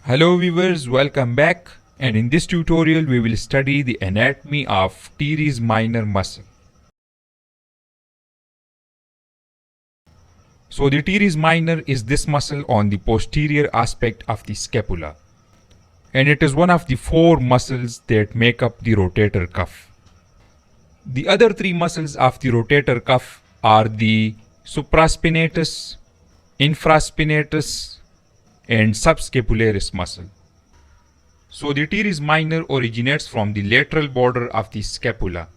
Hello viewers, welcome back, and in this tutorial we will study the anatomy of teres minor muscle. So the teres minor is this muscle on the posterior aspect of the scapula, and it is one of the four muscles that make up the rotator cuff. The other three muscles of the rotator cuff are the supraspinatus, infraspinatus, and subscapularis muscle. So the teres minor originates from the lateral border of the scapula.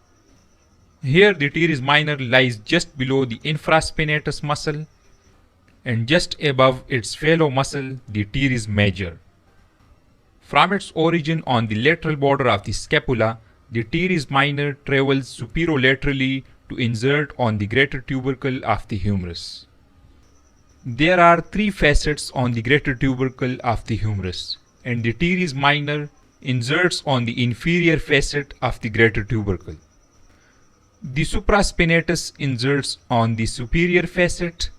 Here the teres minor lies just below the infraspinatus muscle and just above its fellow muscle, the teres major. From its origin on the lateral border of the scapula, the teres minor travels superolaterally to insert on the greater tubercle of the humerus. There are three facets on the greater tubercle of the humerus, and the teres minor inserts on the inferior facet of the greater tubercle. The supraspinatus inserts on the superior facet,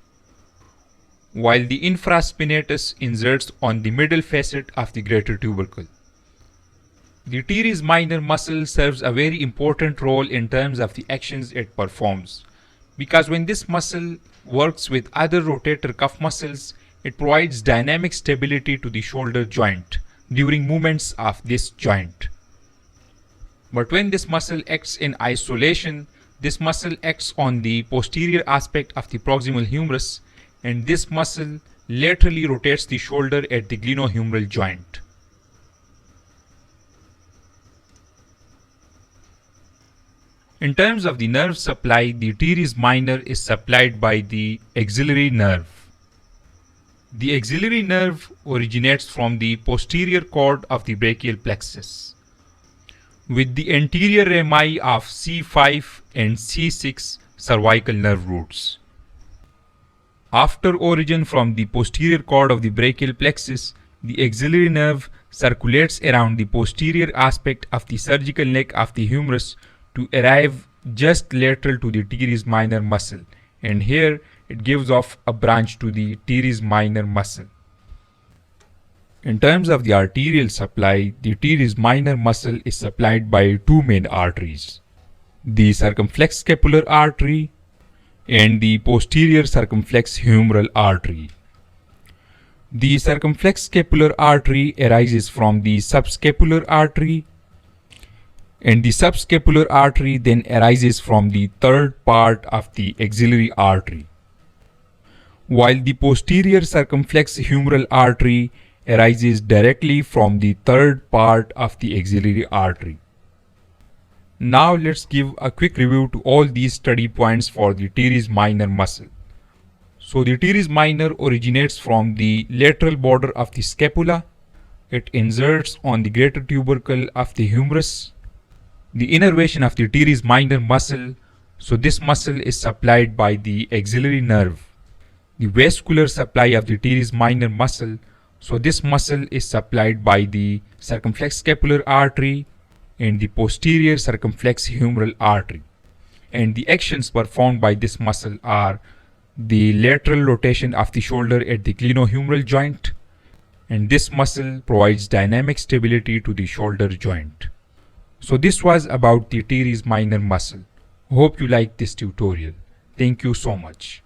while the infraspinatus inserts on the middle facet of the greater tubercle. The teres minor muscle serves a very important role in terms of the actions it performs, because when this muscle works with other rotator cuff muscles, it provides dynamic stability to the shoulder joint during movements of this joint. But when this muscle acts in isolation, this muscle acts on the posterior aspect of the proximal humerus, and this muscle laterally rotates the shoulder at the glenohumeral joint. In terms of the nerve supply, the teres minor is supplied by the axillary nerve. The axillary nerve originates from the posterior cord of the brachial plexus, with the anterior rami of C5 and C6 cervical nerve roots. After origin from the posterior cord of the brachial plexus, the axillary nerve circulates around the posterior aspect of the surgical neck of the humerus to arrive just lateral to the teres minor muscle, and here it gives off a branch to the teres minor muscle. In terms of the arterial supply, the teres minor muscle is supplied by two main arteries, the circumflex scapular artery and the posterior circumflex humeral artery. The circumflex scapular artery arises from the subscapular artery, and the subscapular artery then arises from the third part of the axillary artery, while the posterior circumflex humeral artery arises directly from the third part of the axillary artery. Now let's give a quick review to all these study points for the teres minor muscle. So the teres minor originates from the lateral border of the scapula. It inserts on the greater tubercle of the humerus. The innervation of the teres minor muscle, so this muscle is supplied by the axillary nerve. The vascular supply of the teres minor muscle, so this muscle is supplied by the circumflex scapular artery and the posterior circumflex humeral artery. And the actions performed by this muscle are the lateral rotation of the shoulder at the glenohumeral joint, and this muscle provides dynamic stability to the shoulder joint. So this was about the teres minor muscle. Hope you liked this tutorial. Thank you so much.